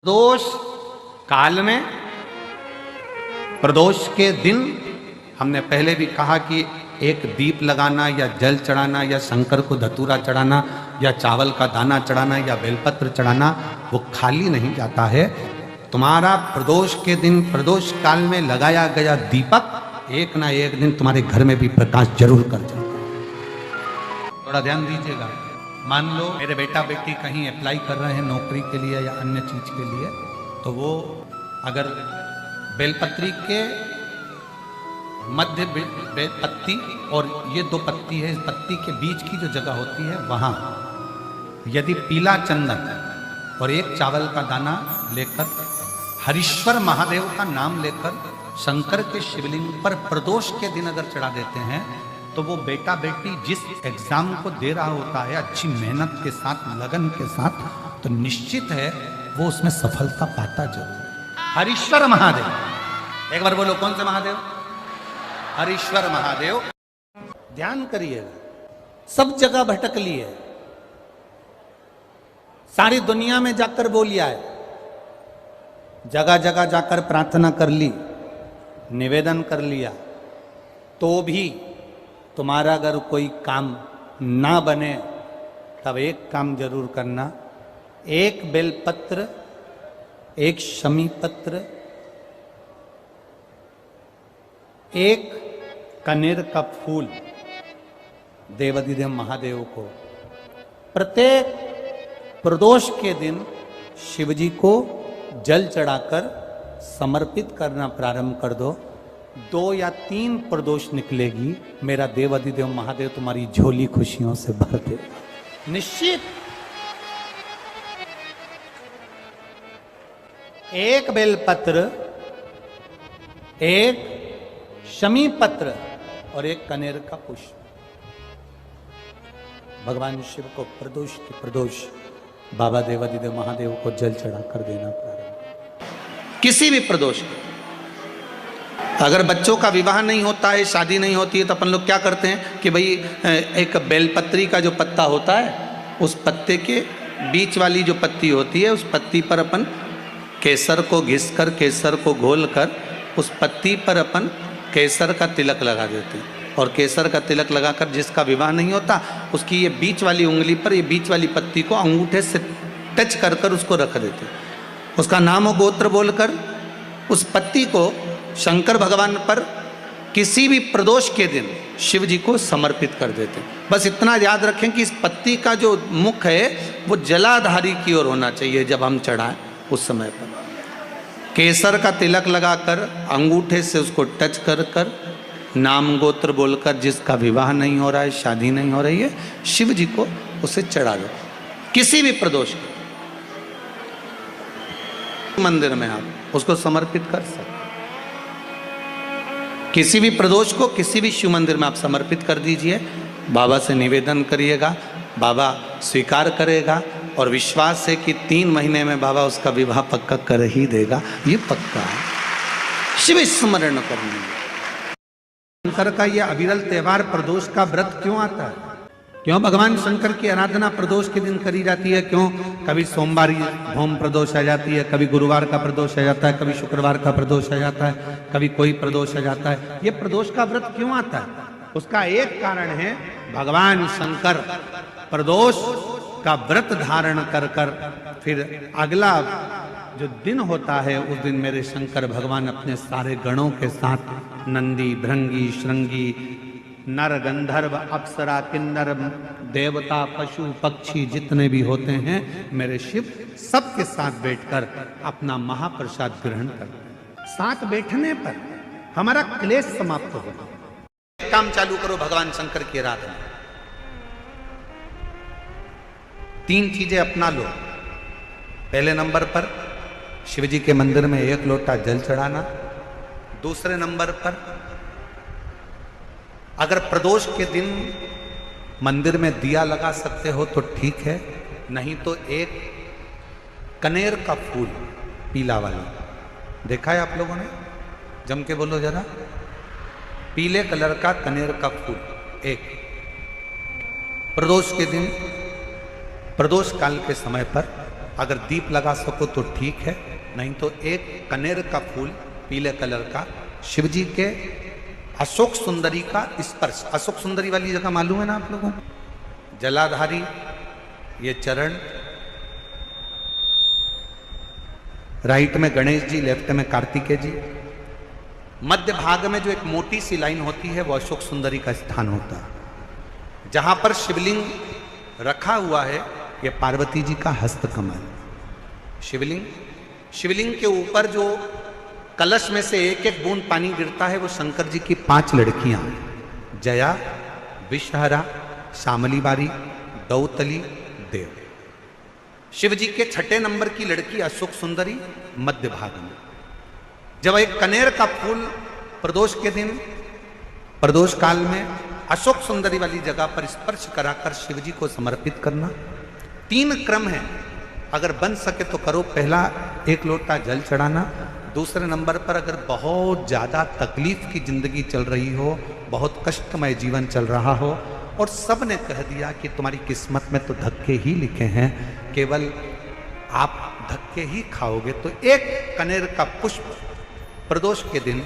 प्रदोष काल में, प्रदोष के दिन हमने पहले भी कहा कि एक दीप लगाना या जल चढ़ाना या शंकर को धतूरा चढ़ाना या चावल का दाना चढ़ाना या बेलपत्र चढ़ाना वो खाली नहीं जाता है। तुम्हारा प्रदोष के दिन, प्रदोष काल में लगाया गया दीपक एक ना एक दिन तुम्हारे घर में भी प्रकाश जरूर कर जाता है। थोड़ा ध्यान दीजिएगा। मान लो मेरे बेटा बेटी कहीं अप्लाई कर रहे हैं नौकरी के लिए या अन्य चीज के लिए, तो वो अगर बेलपत्री के मध्य पत्ती और ये दो पत्ती है, इस पत्ती के बीच की जो जगह होती है वहां यदि पीला चंदन और एक चावल का दाना लेकर हरीश्वर महादेव का नाम लेकर शंकर के शिवलिंग पर प्रदोष के दिन अगर चढ़ा देते हैं तो वो बेटा बेटी जिस एग्जाम को दे रहा होता है अच्छी मेहनत के साथ, लगन के साथ, तो निश्चित है वो उसमें सफलता पाता जरूर। हरीश्वर महादेव, एक बार बोलो कौन से महादेव? हरीश्वर महादेव। ध्यान करिएगा, सब जगह भटक लिए, सारी दुनिया में जाकर बोलिया है, जगह जगह जाकर प्रार्थना कर ली, निवेदन कर लिया, तो भी तुम्हारा अगर कोई काम ना बने तब एक काम जरूर करना, एक बेलपत्र, एक शमी पत्र, एक कनेर का फूल देवाधिदेव महादेव को प्रत्येक प्रदोष के दिन शिवजी को जल चढ़ाकर समर्पित करना प्रारंभ कर दो। 2 या 3 प्रदोष निकलेगी, मेरा देवाधिदेव महादेव तुम्हारी झोली खुशियों से भर दे निश्चित। एक बेलपत्र, एक शमी पत्र और एक कनेर का पुष्प भगवान शिव को प्रदोष के प्रदोष बाबा देवाधिदेव महादेव को जल चढ़ाकर देना प्रारंभ। किसी भी प्रदोष को, अगर बच्चों का विवाह नहीं होता है, शादी नहीं होती है, तो अपन लोग क्या करते हैं कि भाई एक बेलपत्री का जो पत्ता होता है उस पत्ते के बीच वाली जो पत्ती होती है उस पत्ती पर अपन केसर को घिस कर, केसर को घोल कर उस पत्ती पर अपन केसर का तिलक लगा देते हैं। और केसर का तिलक लगाकर जिसका विवाह नहीं होता उसकी ये बीच वाली उंगली पर ये बीच वाली पत्ती को अंगूठे से टच कर कर उसको रख देते हैं। उसका नाम और गोत्र बोलकर उस पत्ती को शंकर भगवान पर किसी भी प्रदोष के दिन शिव जी को समर्पित कर देते हैं। बस इतना याद रखें कि इस पत्ती का जो मुख है वो जलाधारी की ओर होना चाहिए। जब हम चढ़ाएं उस समय पर केसर का तिलक लगाकर अंगूठे से उसको टच कर कर नाम गोत्र बोलकर जिसका विवाह नहीं हो रहा है, शादी नहीं हो रही है, शिव जी को उसे चढ़ा दो। किसी भी प्रदोष को मंदिर में आप उसको समर्पित कर सकते, किसी भी प्रदोष को किसी भी शिव मंदिर में आप समर्पित कर दीजिए। बाबा से निवेदन करिएगा, बाबा स्वीकार करेगा और विश्वास है कि 3 महीने में बाबा उसका विवाह पक्का कर ही देगा। ये पक्का है। शिव स्मरण करने शंकर का यह अविरल त्योहार प्रदोष का व्रत क्यों आता है? क्यों भगवान शंकर की आराधना प्रदोष के दिन करी जाती है? क्यों कभी सोमवार होम प्रदोष आ जाती है, कभी गुरुवार का प्रदोष आ जाता है, कभी शुक्रवार का प्रदोष आ जाता है, कभी कोई प्रदोष आ जाता है? ये प्रदोष का व्रत क्यों आता है? उसका एक कारण है, भगवान शंकर प्रदोष का व्रत धारण कर कर फिर अगला जो दिन होता है उस दिन मेरे शंकर भगवान अपने सारे गणों के साथ नंदी, भृंगी, श्रृंगी, नर, गंधर्व, अप्सरा, किन्नर, देवता, पशु, पक्षी जितने भी होते हैं मेरे शिव सबके साथ बैठकर अपना महाप्रसाद ग्रहण करते हैं। साथ बैठने पर हमारा क्लेश समाप्त होगा। काम चालू करो भगवान शंकर की आराधना। 3 चीजें अपना लो। पहले नंबर पर शिव जी के मंदिर में 1 लोटा जल चढ़ाना। दूसरे नंबर पर अगर प्रदोष के दिन मंदिर में दिया लगा सकते हो तो ठीक है, नहीं तो एक कनेर का फूल पीला वाला, देखा है आप लोगों ने? जम के बोलो जरा। पीले कलर का कनेर का फूल एक प्रदोष के दिन, प्रदोष काल के समय पर अगर दीप लगा सको तो ठीक है, नहीं तो एक कनेर का फूल पीले कलर का शिव जी के अशोक सुंदरी का स्पर्श, अशोक सुंदरी वाली जगह मालूम है ना आप लोगों को, जलाधारी ये चरण, राइट में गणेश जी, लेफ्ट में कार्तिकेय जी, मध्य भाग में जो एक मोटी सी लाइन होती है वो अशोक सुंदरी का स्थान होता है। जहां पर शिवलिंग रखा हुआ है ये पार्वती जी का हस्तकमल। शिवलिंग के ऊपर जो कलश में से एक एक बूंद पानी गिरता है वो शंकर जी की 5 लड़कियां, जया, विषहरा, शामली बारी, दौतली, देव। शिव जी के 6 नंबर की लड़की अशोक सुंदरी मध्य भाग में। जब एक कनेर का फूल प्रदोष के दिन, प्रदोष काल में अशोक सुंदरी वाली जगह पर स्पर्श कराकर शिव जी को समर्पित करना। 3 क्रम है, अगर बन सके तो करो। पहला 1 लोटा जल चढ़ाना। दूसरे नंबर पर अगर बहुत ज़्यादा तकलीफ की जिंदगी चल रही हो, बहुत कष्टमय जीवन चल रहा हो और सब ने कह दिया कि तुम्हारी किस्मत में तो धक्के ही लिखे हैं, केवल आप धक्के ही खाओगे, तो 1 कनेर का पुष्प प्रदोष के दिन,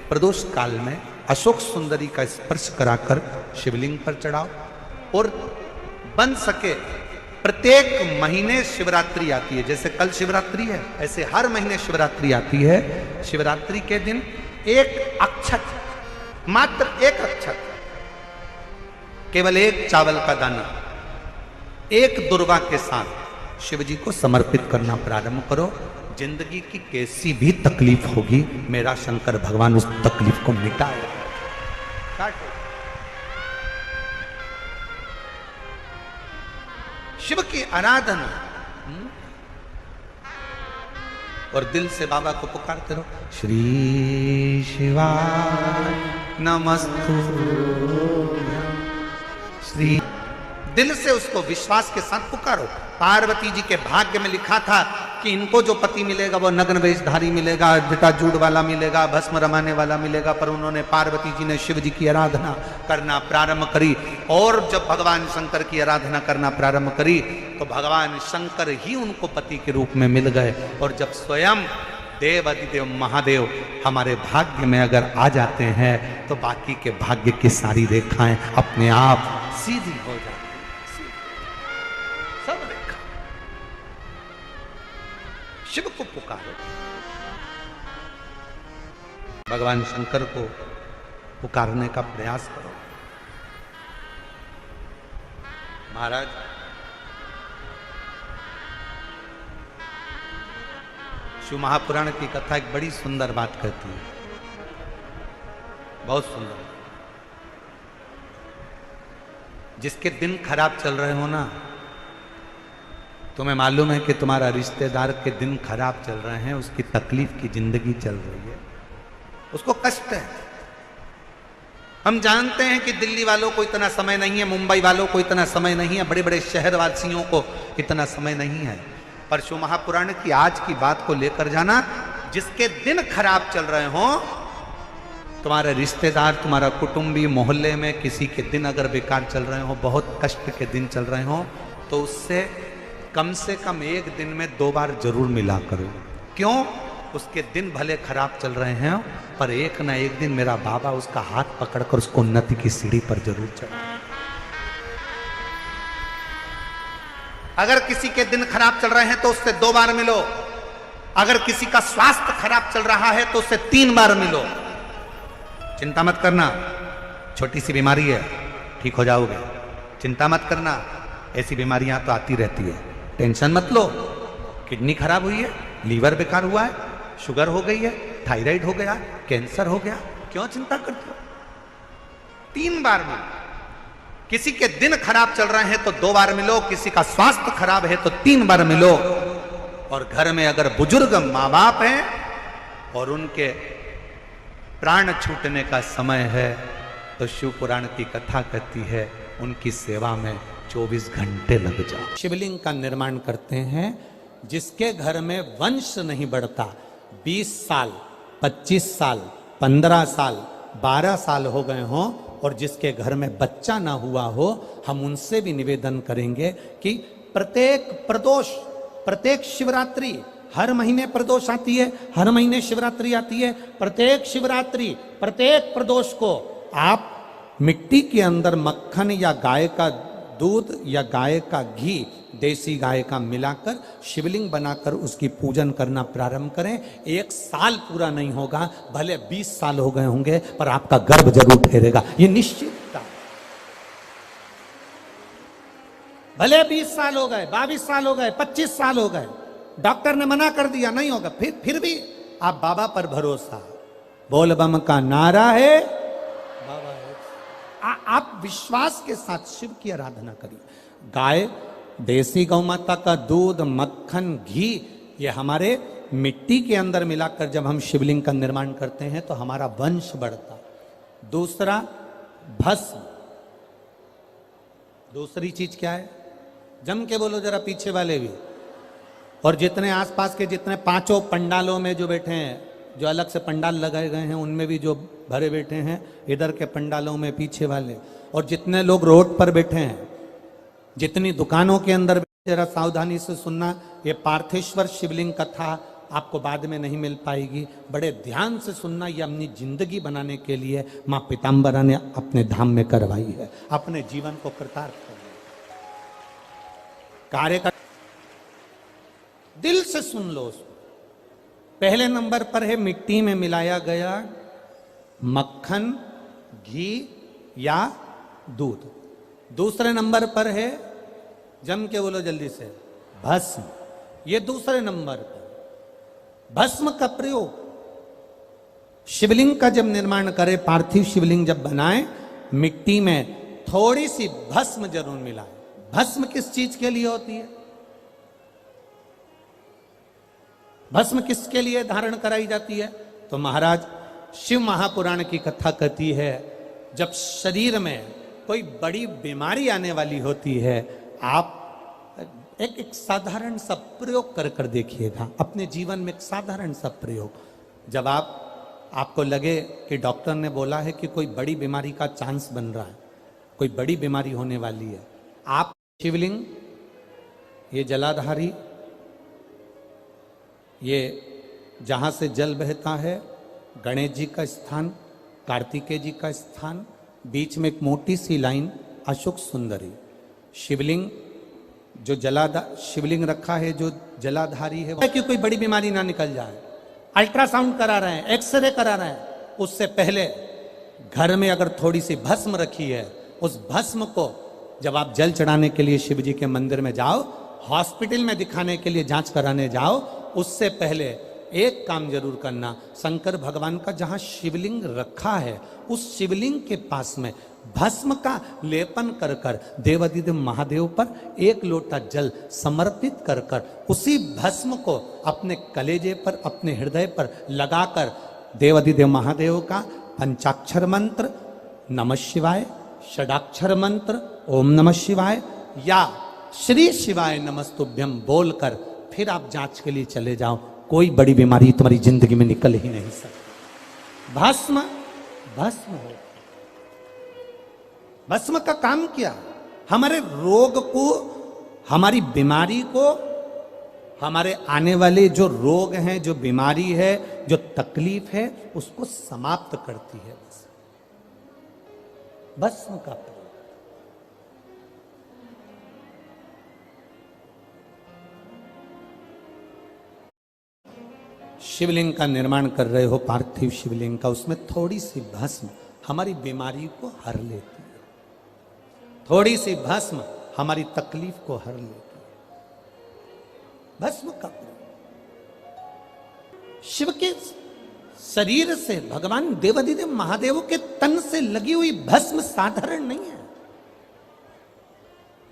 प्रदोष काल में अशोक सुंदरी का स्पर्श कराकर शिवलिंग पर चढ़ाओ। और बन सके प्रत्येक महीने शिवरात्रि आती है, जैसे कल शिवरात्रि है ऐसे हर महीने शिवरात्रि आती है। शिवरात्रि के दिन 1 अक्षत, मात्र 1 अक्षत, केवल 1 चावल का दाना, 1 दुर्वा के साथ शिव जी को समर्पित करना प्रारंभ करो। जिंदगी की कैसी भी तकलीफ होगी, मेरा शंकर भगवान उस तकलीफ को मिटाएगा। शिव की आराधना और दिल से बाबा को पुकारते रहो, श्री शिवाय नमस्तु, श्री, दिल से उसको विश्वास के साथ पुकारो। पार्वती जी के भाग्य में लिखा था कि इनको जो पति मिलेगा वो नग्न वेशधारी मिलेगा, जटाजूट वाला मिलेगा, भस्म रमाने वाला मिलेगा, पर उन्होंने, पार्वती जी ने शिव जी की आराधना करना प्रारंभ करी। और जब भगवान शंकर की आराधना करना प्रारंभ करी तो भगवान शंकर ही उनको पति के रूप में मिल गए। और जब स्वयं देव अधिदेव महादेव हमारे भाग्य में अगर आ जाते हैं तो बाकी के भाग्य की सारी रेखाएं अपने आप सीधी हो जाती हैं। सब रेखा शिव को पुकारो, भगवान शंकर को पुकारने का प्रयास करो। महाराज, शिव महापुराण की कथा एक बड़ी सुंदर बात कहती है, बहुत सुंदर। जिसके दिन खराब चल रहे हो ना, तुम्हें मालूम है कि तुम्हारा रिश्तेदार के दिन खराब चल रहे हैं, उसकी तकलीफ की जिंदगी चल रही है, उसको कष्ट है। हम जानते हैं कि दिल्ली वालों को इतना समय नहीं है, मुंबई वालों को इतना समय नहीं है, बड़े बड़े शहर वासियों को इतना समय नहीं है, पर शिव महापुराण की आज की बात को लेकर जाना। जिसके दिन खराब चल रहे हो, तुम्हारे रिश्तेदार, तुम्हारा कुटुंबी, मोहल्ले में किसी के दिन अगर बेकार चल रहे हो, बहुत कष्ट के दिन चल रहे हो, तो उससे कम से कम 1 दिन में 2 बार जरूर मिला करो। क्यों? उसके दिन भले खराब चल रहे हैं, पर एक ना एक दिन मेरा बाबा उसका हाथ पकड़कर उसको उन्नति की सीढ़ी पर जरूर चढ़ा। अगर किसी के दिन खराब चल रहे हैं तो उससे 2 बार मिलो। अगर किसी का स्वास्थ्य खराब चल रहा है तो उससे 3 बार मिलो। चिंता मत करना, छोटी सी बीमारी है, ठीक हो जाओगे। चिंता मत करना, ऐसी बीमारियां तो आती रहती है, टेंशन मत लो। किडनी खराब हुई है, लीवर बेकार हुआ है, शुगर हो गई है, थायराइड हो गया, कैंसर हो गया, क्यों चिंता करते हो? 3 बार मिलो। किसी के दिन खराब चल रहे हैं तो 2 बार मिलो, किसी का स्वास्थ्य खराब है तो 3 बार मिलो। और घर में अगर बुजुर्ग माँ बाप हैं और उनके प्राण छूटने का समय है तो शिव पुराण की कथा कहती है उनकी सेवा में 24 घंटे लग जाओ। शिवलिंग का निर्माण करते हैं। जिसके घर में वंश नहीं बढ़ता, 20 साल, 25 साल, 15 साल, 12 साल हो गए हों और जिसके घर में बच्चा ना हुआ हो, हम उनसे भी निवेदन करेंगे कि प्रत्येक प्रदोष प्रत्येक शिवरात्रि, हर महीने प्रदोष आती है, हर महीने शिवरात्रि आती है, प्रत्येक शिवरात्रि, प्रत्येक प्रदोष को आप मिट्टी के अंदर मक्खन या गाय का दूध या गाय का घी, देसी गाय का मिलाकर शिवलिंग बनाकर उसकी पूजन करना प्रारंभ करें। 1 साल पूरा नहीं होगा, भले 20 साल हो गए होंगे, पर आपका गर्भ जरूर ठहरेगा, ये निश्चितता। भले 20 साल हो गए, 22 साल हो गए, 25 साल हो गए, डॉक्टर ने मना कर दिया नहीं होगा, फिर भी आप बाबा पर भरोसा, बोल बम का नारा है, बाबा है। आप विश्वास के साथ शिव की आराधना करिए। गाय, देसी गौ माता का दूध, मक्खन, घी, ये हमारे मिट्टी के अंदर मिलाकर जब हम शिवलिंग का निर्माण करते हैं तो हमारा वंश बढ़ता। दूसरा, भस्म। दूसरी चीज क्या है? जम के बोलो जरा पीछे वाले भी, और जितने आसपास के जितने 5 पंडालों में जो बैठे हैं, जो अलग से पंडाल लगाए गए हैं उनमें भी जो भरे बैठे हैं, इधर के पंडालों में पीछे वाले, और जितने लोग रोड पर बैठे हैं, जितनी दुकानों के अंदर, जरा सावधानी से सुनना। ये पार्थेश्वर शिवलिंग कथा आपको बाद में नहीं मिल पाएगी, बड़े ध्यान से सुनना। ये अपनी जिंदगी बनाने के लिए माँ पीताम्बरा ने अपने धाम में करवाई है, अपने जीवन को कृतार्थ करने कार्य का। दिल से सुन लो उसको। पहले नंबर पर है मिट्टी में मिलाया गया मक्खन, घी या दूध। दूसरे नंबर पर है, जम के बोलो जल्दी से, भस्म। ये दूसरे नंबर पर भस्म का प्रयोग। शिवलिंग का जब निर्माण करे, पार्थिव शिवलिंग जब बनाए, मिट्टी में थोड़ी सी भस्म जरूर मिलाए। भस्म किस चीज के लिए होती है? भस्म किसके लिए धारण कराई जाती है? तो महाराज, शिव महापुराण की कथा कहती है, जब शरीर में कोई बड़ी बीमारी आने वाली होती है, आप एक साधारण सा प्रयोग कर देखिएगा अपने जीवन में। एक साधारण सा प्रयोग, जब आपको लगे कि डॉक्टर ने बोला है कि कोई बड़ी बीमारी का चांस बन रहा है, कोई बड़ी बीमारी होने वाली है, आप शिवलिंग, ये जलाधारी, ये जहां से जल बहता है, गणेश जी का स्थान, कार्तिकेय जी का स्थान, बीच में एक मोटी सी लाइन अशोक सुंदरी, शिवलिंग, जो शिवलिंग रखा है जो जलाधारी है, कि कोई बड़ी बीमारी ना निकल जाए। अल्ट्रासाउंड करा रहे हैं, एक्सरे करा रहे हैं, उससे पहले घर में अगर थोड़ी सी भस्म रखी है, उस भस्म को जब आप जल चढ़ाने के लिए शिव जी के मंदिर में जाओ, हॉस्पिटल में दिखाने के लिए जांच कराने जाओ, उससे पहले एक काम जरूर करना, शंकर भगवान का जहां शिवलिंग रखा है, उस शिवलिंग के पास में भस्म का लेपन कर कर देवादिदेव महादेव पर 1 लोटा जल समर्पित कर कर उसी भस्म को अपने कलेजे पर, अपने हृदय पर लगाकर देवादिदेव महादेव का पंचाक्षर मंत्र नमः शिवाय, षडाक्षर मंत्र ओम नमः शिवाय या श्री शिवाय नमस्तुभ्यम बोलकर फिर आप जांच के लिए चले जाओ। कोई बड़ी बीमारी तुम्हारी जिंदगी में निकल ही नहीं सकती। भस्म भस्म हो। भस्म का काम क्या? हमारे रोग को, हमारी बीमारी को, हमारे आने वाले जो रोग हैं, जो बीमारी है, जो तकलीफ है, उसको समाप्त करती है भस्म का प्रयोग। शिवलिंग का निर्माण कर रहे हो, पार्थिव शिवलिंग का, उसमें थोड़ी सी भस्म हमारी बीमारी को हर लेती है, थोड़ी सी भस्म हमारी तकलीफ को हर लेती है। भस्म का शिव के शरीर से, भगवान देवादिदेव महादेव के तन से लगी हुई भस्म साधारण नहीं है।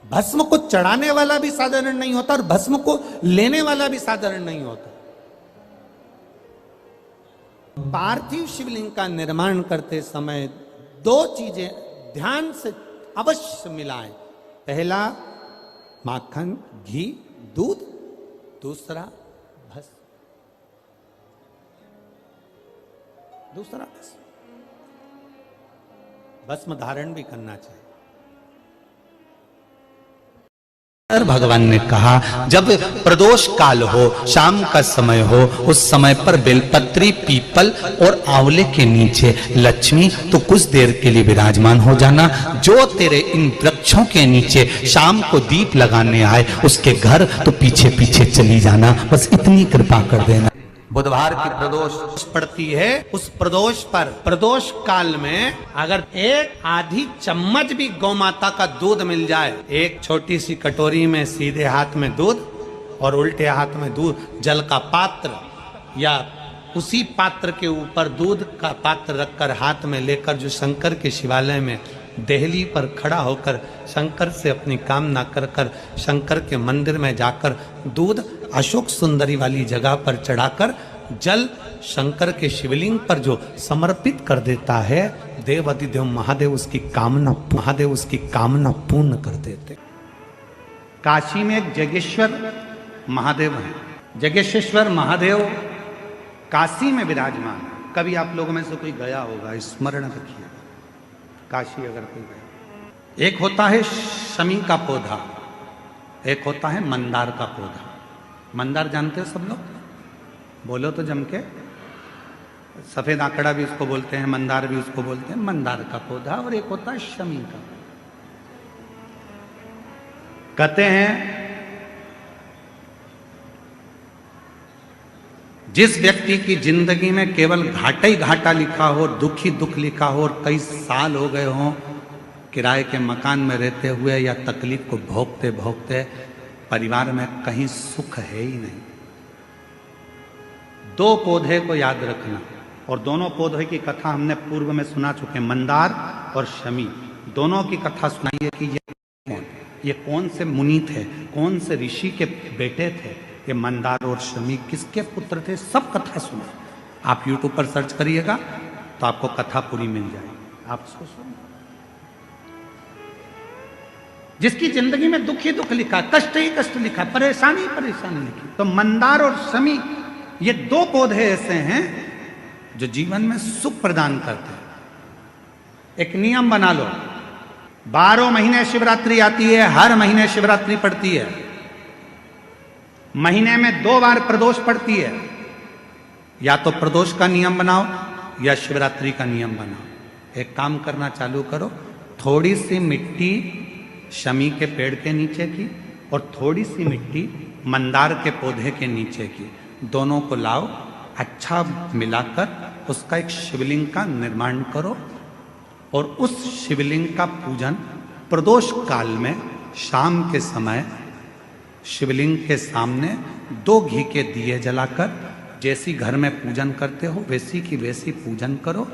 भस्म को चढ़ाने वाला भी साधारण नहीं होता और भस्म को लेने वाला भी साधारण नहीं होता। पार्थिव शिवलिंग का निर्माण करते समय 2 चीजें ध्यान से अवश्य मिलाएं। पहला माखन, घी, दूध, दूसरा भस्म, दूसरा भस्म धारण भी करना चाहिए। भगवान ने कहा जब प्रदोष काल हो, शाम का समय हो, उस समय पर बेलपत्री, पीपल और आंवले के नीचे लक्ष्मी तो कुछ देर के लिए विराजमान हो जाना। जो तेरे इन वृक्षों के नीचे शाम को दीप लगाने आए उसके घर तो पीछे पीछे चली जाना। बस इतनी कृपा कर देना। बुधवार की प्रदोष पड़ती है, उस प्रदोष पर प्रदोष काल में अगर एक आधी चम्मच भी गौ माता का दूध मिल जाए, एक छोटी सी कटोरी में सीधे हाथ में दूध और उल्टे हाथ में दूध, जल का पात्र या उसी पात्र के ऊपर दूध का पात्र रखकर हाथ में लेकर जो शंकर के शिवालय में देहली पर खड़ा होकर शंकर से अपनी कामना कर कर शंकर के मंदिर में जाकर दूध अशोक सुंदरी वाली जगह पर चढ़ाकर जल शंकर के शिवलिंग पर जो समर्पित कर देता है, देव अधिदेव महादेव उसकी कामना पूर्ण कर देते। काशी में एक जगेश्वर महादेव है। जगेश्वर महादेव काशी में विराजमान। कभी आप लोगों में से कोई गया होगा, स्मरण रखिए, काशी अगर कोई गया। एक होता है शमी का पौधा, एक होता है मंदार का पौधा। मंदार जानते हो सब लोग? बोलो तो जम के। सफेद आंकड़ा भी उसको बोलते हैं, मंदार भी उसको बोलते हैं। मंदार का पौधा और एक होता है शमी का। कहते हैं जिस व्यक्ति की जिंदगी में केवल घाटा ही घाटा लिखा हो, दुख ही दुख लिखा हो और कई साल हो गए हों किराए के मकान में रहते हुए या तकलीफ को भोगते भोगते, परिवार में कहीं सुख है ही नहीं, दो पौधे को याद रखना। और दोनों पौधे की कथा हमने पूर्व में सुना चुके, मंदार और शमी। दोनों की कथा सुनाइए कि ये कौन से मुनि थे, कौन से ऋषि के बेटे थे, ये मंदार और शमी किसके पुत्र थे, सब कथा सुना। आप YouTube पर सर्च करिएगा तो आपको कथा पूरी मिल जाएगी। आप सुनो। जिसकी जिंदगी में दुख ही दुख लिखा, कष्ट ही कष्ट लिखा, परेशानी ही परेशानी लिखी, तो मंदार और शमी ये दो पौधे ऐसे हैं जो जीवन में सुख प्रदान करते हैं। एक नियम बना लो, 12 महीने शिवरात्रि आती है, हर महीने शिवरात्रि पड़ती है, महीने में 2 बार प्रदोष पड़ती है। या तो प्रदोष का नियम बनाओ या शिवरात्रि का नियम बनाओ। एक काम करना चालू करो, थोड़ी सी मिट्टी शमी के पेड़ के नीचे की और थोड़ी सी मिट्टी मंदार के पौधे के नीचे की, दोनों को लाओ, अच्छा मिलाकर उसका एक शिवलिंग का निर्माण करो और उस शिवलिंग का पूजन प्रदोष काल में शाम के समय शिवलिंग के सामने 2 घी के दिए जलाकर, जैसी घर में पूजन करते हो वैसी की वैसी पूजन करो,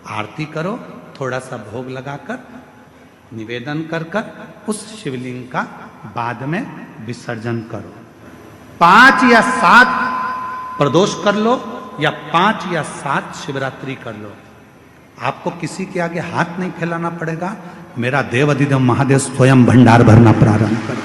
आरती करो, थोड़ा सा भोग लगाकर निवेदन कर कर उस शिवलिंग का बाद में विसर्जन करो। 5 या 7 प्रदोष कर लो या 5 या 7 शिवरात्रि कर लो। आपको किसी के आगे हाथ नहीं फैलाना पड़ेगा। मेरा देव अधिदेव महादेव स्वयं भंडार भरना प्रारंभ कर